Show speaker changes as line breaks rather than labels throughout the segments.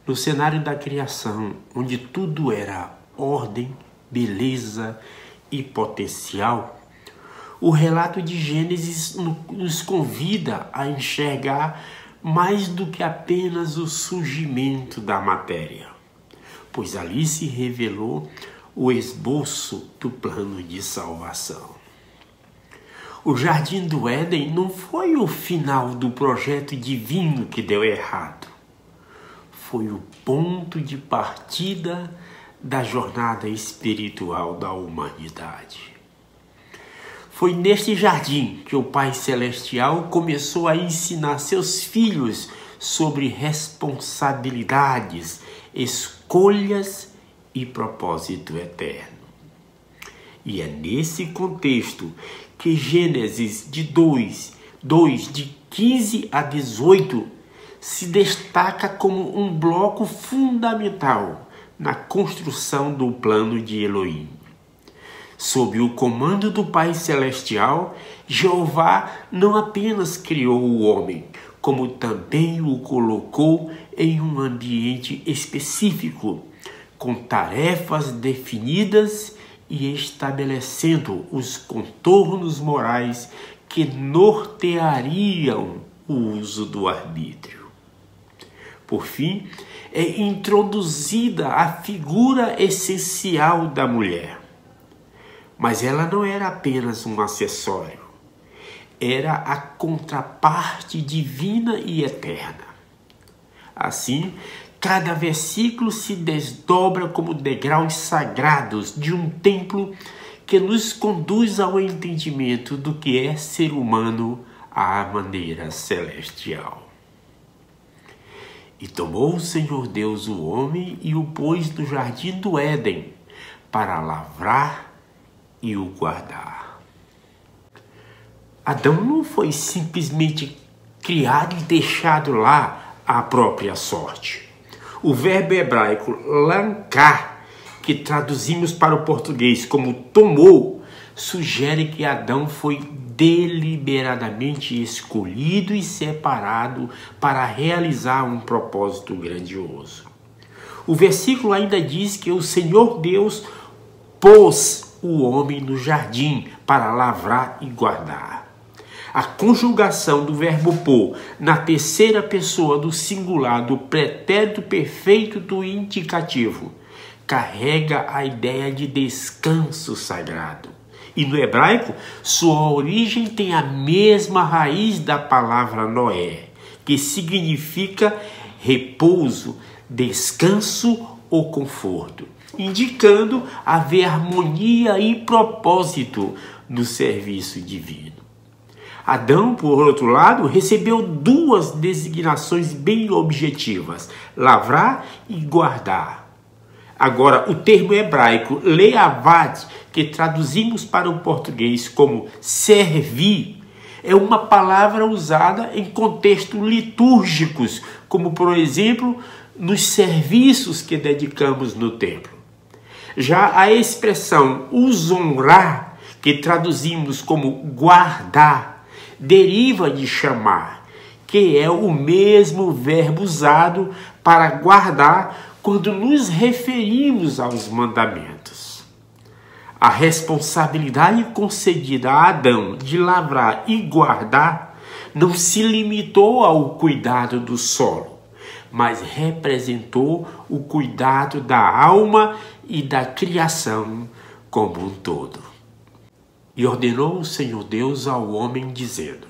No cenário da criação, onde tudo era ordem, beleza e potencial, o relato de Gênesis nos convida a enxergar mais do que apenas o surgimento da matéria, pois ali se revelou o esboço do plano de salvação. O Jardim do Éden não foi o final do projeto divino que deu errado. Foi o ponto de partida da jornada espiritual da humanidade. Foi neste jardim que o Pai Celestial começou a ensinar seus filhos sobre responsabilidades, escolhas e propósito eterno. E é nesse contexto que Gênesis de 2, de 15 a 18, se destaca como um bloco fundamental na construção do plano de Elohim. Sob o comando do Pai Celestial, Jeová não apenas criou o homem, como também o colocou em um ambiente específico, com tarefas definidas e estabelecendo os contornos morais que norteariam o uso do arbítrio. Por fim, é introduzida a figura essencial da mulher. Mas ela não era apenas um acessório. Era a contraparte divina e eterna. Assim, cada versículo se desdobra como degraus sagrados de um templo que nos conduz ao entendimento do que é ser humano à maneira celestial. E tomou o Senhor Deus o homem e o pôs no jardim do Éden para lavrar e o guardar. Adão não foi simplesmente criado e deixado lá à própria sorte. O verbo hebraico lankar, que traduzimos para o português como tomou, sugere que Adão foi deliberadamente escolhido e separado para realizar um propósito grandioso. O versículo ainda diz que o Senhor Deus pôs o homem no jardim para lavrar e guardar. A conjugação do verbo pôr na terceira pessoa do singular do pretérito perfeito do indicativo carrega a ideia de descanso sagrado. E no hebraico, sua origem tem a mesma raiz da palavra Noé, que significa repouso, descanso ou conforto, indicando haver harmonia e propósito no serviço divino. Adão, por outro lado, recebeu duas designações bem objetivas: lavrar e guardar. Agora, o termo hebraico leavad, que traduzimos para o português como servir, é uma palavra usada em contextos litúrgicos, como, por exemplo, nos serviços que dedicamos no templo. Já a expressão usonrar, que traduzimos como guardar, deriva de chamar, que é o mesmo verbo usado para guardar quando nos referimos aos mandamentos. A responsabilidade concedida a Adão de lavrar e guardar não se limitou ao cuidado do solo, mas representou o cuidado da alma e da criação como um todo. E ordenou o Senhor Deus ao homem, dizendo: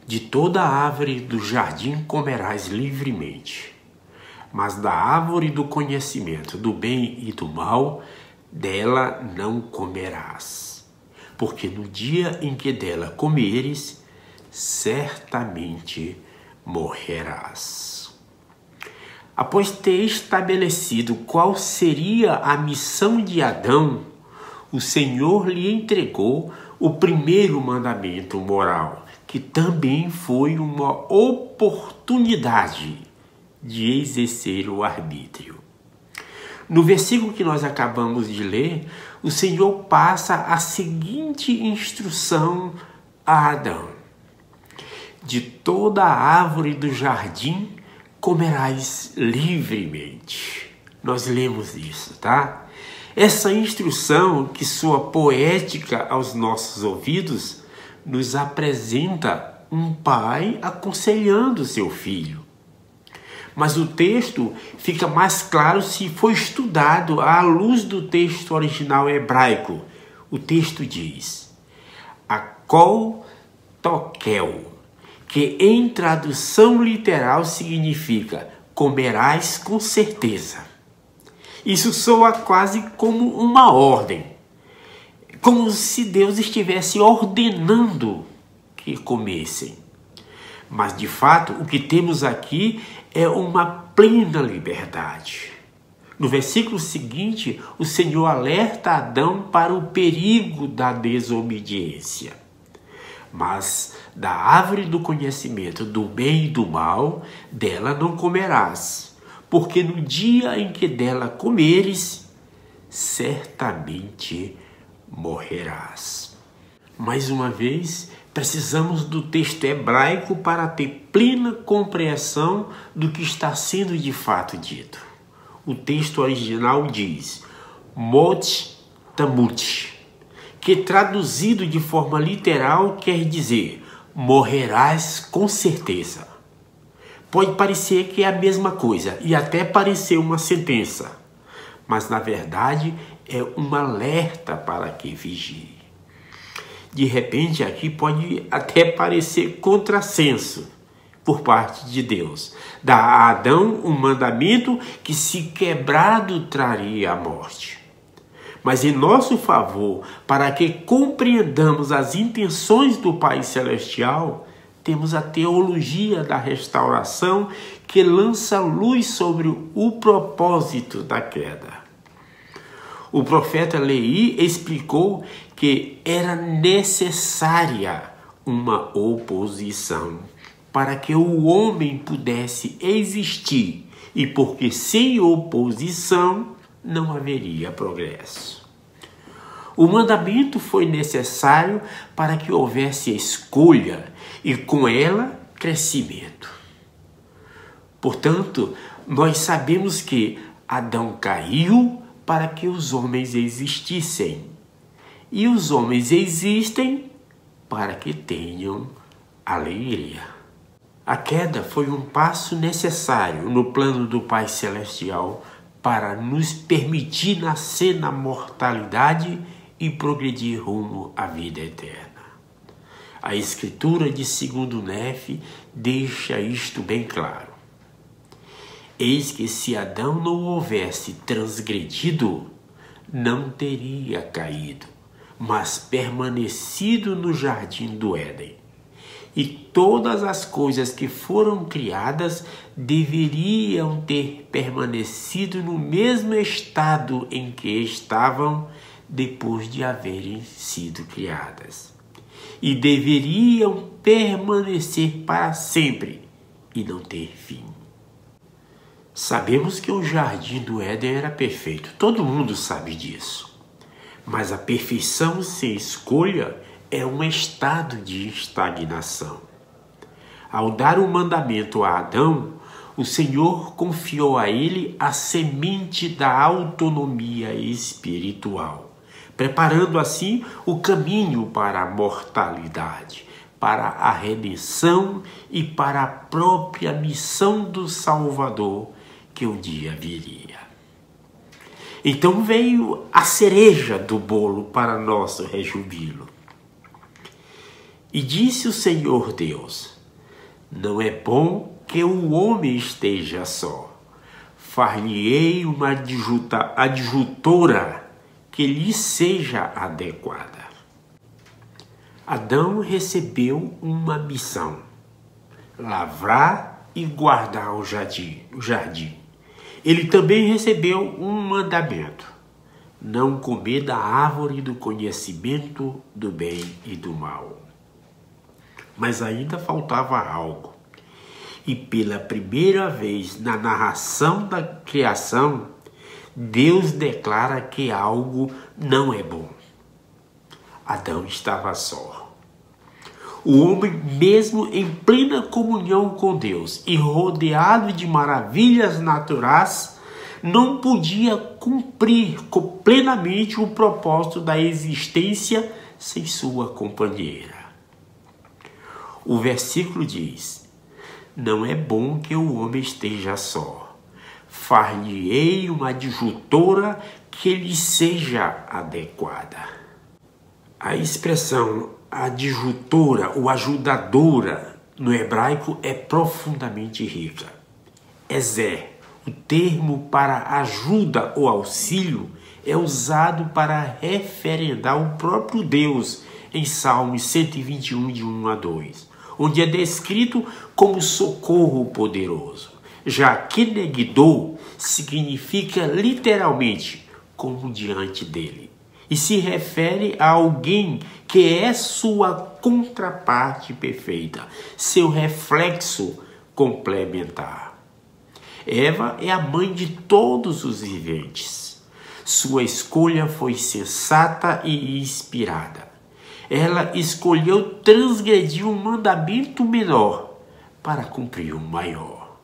de toda árvore do jardim comerás livremente, mas da árvore do conhecimento do bem e do mal, dela não comerás, porque no dia em que dela comeres, certamente morrerás. Após ter estabelecido qual seria a missão de Adão, o Senhor lhe entregou o primeiro mandamento moral, que também foi uma oportunidade de exercer o arbítrio. No versículo que nós acabamos de ler, o Senhor passa a seguinte instrução a Adão: de toda a árvore do jardim comerás livremente. Nós lemos isso, tá? Essa instrução que soa poética aos nossos ouvidos nos apresenta um pai aconselhando seu filho. Mas o texto fica mais claro se for estudado à luz do texto original hebraico. O texto diz: Akol Tokel, que em tradução literal significa comerás com certeza. Isso soa quase como uma ordem, como se Deus estivesse ordenando que comessem. Mas, de fato, o que temos aqui é uma plena liberdade. No versículo seguinte, o Senhor alerta Adão para o perigo da desobediência. Mas da árvore do conhecimento do bem e do mal, dela não comerás, porque no dia em que dela comeres, certamente morrerás. Mais uma vez, precisamos do texto hebraico para ter plena compreensão do que está sendo de fato dito. O texto original diz Mot Tamut, que traduzido de forma literal quer dizer morrerás com certeza. Pode parecer que é a mesma coisa e até parecer uma sentença, mas na verdade é um alerta para que vigie. De repente, aqui pode até parecer contrassenso por parte de Deus. Dá a Adão um mandamento que, se quebrado, traria a morte. Mas em nosso favor, para que compreendamos as intenções do Pai Celestial, temos a teologia da restauração que lança luz sobre o propósito da queda. O profeta Leí explicou que era necessária uma oposição para que o homem pudesse existir e porque sem oposição não haveria progresso. O mandamento foi necessário para que houvesse escolha e com ela crescimento. Portanto, nós sabemos que Adão caiu para que os homens existissem. E os homens existem para que tenham alegria. A queda foi um passo necessário no plano do Pai Celestial para nos permitir nascer na mortalidade e progredir rumo à vida eterna. A Escritura de 2 Nefe deixa isto bem claro. Eis que se Adão não houvesse transgredido, não teria caído, mas permanecido no jardim do Éden. E todas as coisas que foram criadas deveriam ter permanecido no mesmo estado em que estavam depois de haverem sido criadas. E deveriam permanecer para sempre e não ter fim. Sabemos que o jardim do Éden era perfeito, todo mundo sabe disso. Mas a perfeição sem escolha é um estado de estagnação. Ao dar o mandamento a Adão, o Senhor confiou a ele a semente da autonomia espiritual, preparando assim o caminho para a mortalidade, para a redenção e para a própria missão do Salvador que um dia viria. Então veio a cereja do bolo para nosso rejubilo. E disse o Senhor Deus: não é bom que o homem esteja só. Far-lhe-ei uma adjutora que lhe seja adequada. Adão recebeu uma missão: lavrar e guardar o jardim. Ele também recebeu um mandamento: não comer da árvore do conhecimento do bem e do mal. Mas ainda faltava algo. E pela primeira vez na narração da criação, Deus declara que algo não é bom. Adão estava só. O homem, mesmo em plena comunhão com Deus e rodeado de maravilhas naturais, não podia cumprir plenamente o propósito da existência sem sua companheira. O versículo diz: não é bom que o homem esteja só. Far-lhe-ei uma adjutora que lhe seja adequada. A expressão adjutora ou ajudadora no hebraico é profundamente rica. Ezer, o termo para ajuda ou auxílio, é usado para referendar o próprio Deus em Salmos 121, de 1 a 2, onde é descrito como socorro poderoso. Já Kenegdô significa literalmente como diante dele, e se refere a alguém que é sua contraparte perfeita, seu reflexo complementar. Eva é a mãe de todos os viventes. Sua escolha foi sensata e inspirada. Ela escolheu transgredir um mandamento menor para cumprir um maior.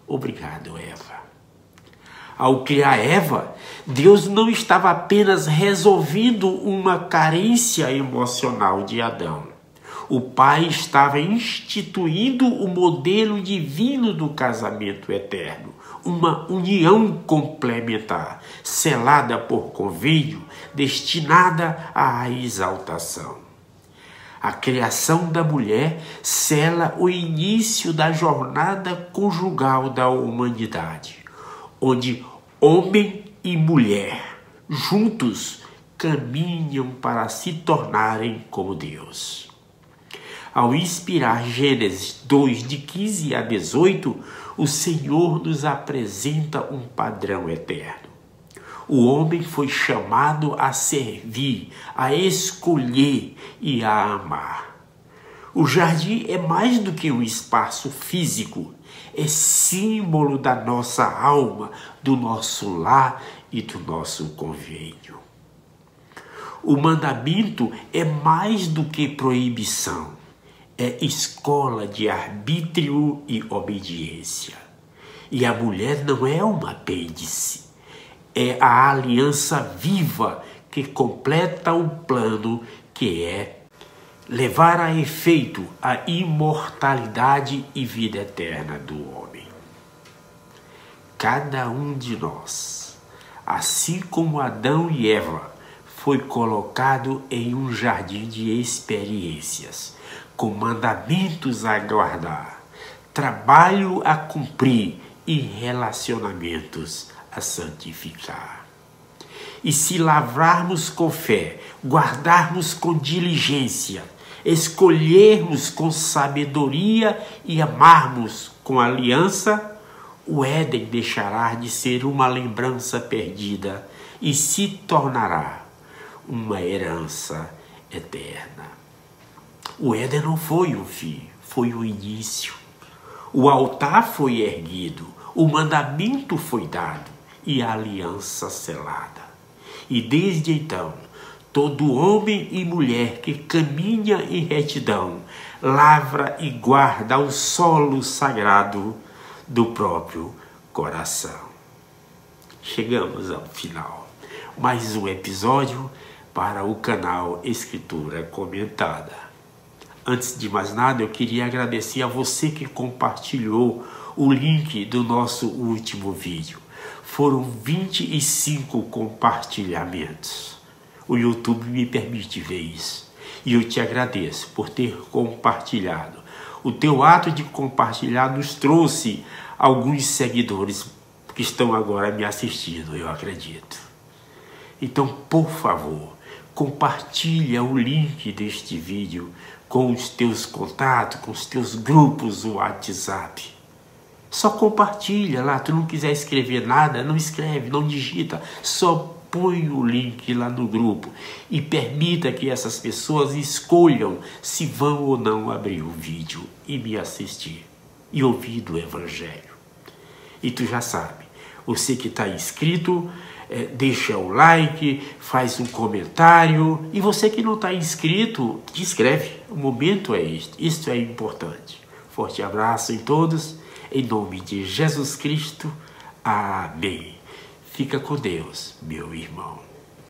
Obrigado, Eva. Ao criar Eva, Deus não estava apenas resolvendo uma carência emocional de Adão. O Pai estava instituindo o modelo divino do casamento eterno, uma união complementar, selada por convênio, destinada à exaltação. A criação da mulher sela o início da jornada conjugal da humanidade, onde homem e mulher juntos caminham para se tornarem como Deus. Ao inspirar Gênesis 2, de 15 a 18, o Senhor nos apresenta um padrão eterno. O homem foi chamado a servir, a escolher e a amar. O jardim é mais do que um espaço físico, é símbolo da nossa alma, do nosso lar e do nosso convênio. O mandamento é mais do que proibição, é escola de arbítrio e obediência. E a mulher não é um apêndice, é a aliança viva que completa o plano, que é levar a efeito a imortalidade e vida eterna do homem. Cada um de nós, assim como Adão e Eva, foi colocado em um jardim de experiências, com mandamentos a guardar, trabalho a cumprir e relacionamentos a santificar. E se lavrarmos com fé, guardarmos com diligência, escolhermos com sabedoria e amarmos com aliança, o Éden deixará de ser uma lembrança perdida e se tornará uma herança eterna. O Éden não foi o fim, foi o início. O altar foi erguido, o mandamento foi dado e a aliança selada. E desde então, todo homem e mulher que caminha em retidão, lavra e guarda o solo sagrado do próprio coração. Chegamos ao final. Mais um episódio para o canal Escritura Comentada. Antes de mais nada, eu queria agradecer a você que compartilhou o link do nosso último vídeo. Foram 25 compartilhamentos. O YouTube me permite ver isso. E eu te agradeço por ter compartilhado. O teu ato de compartilhar nos trouxe alguns seguidores que estão agora me assistindo, eu acredito. Então, por favor, compartilha o link deste vídeo com os teus contatos, com os teus grupos do WhatsApp. Só compartilha lá. Tu não quiser escrever nada, não escreve, não digita. Só põe o link lá no grupo e permita que essas pessoas escolham se vão ou não abrir o vídeo e me assistir e ouvir do Evangelho. E tu já sabe, você que está inscrito, deixa o like, faz um comentário. E você que não está inscrito, te inscreve. O momento é este. Isto é importante. Forte abraço em todos. Em nome de Jesus Cristo. Amém. Fica com Deus, meu irmão.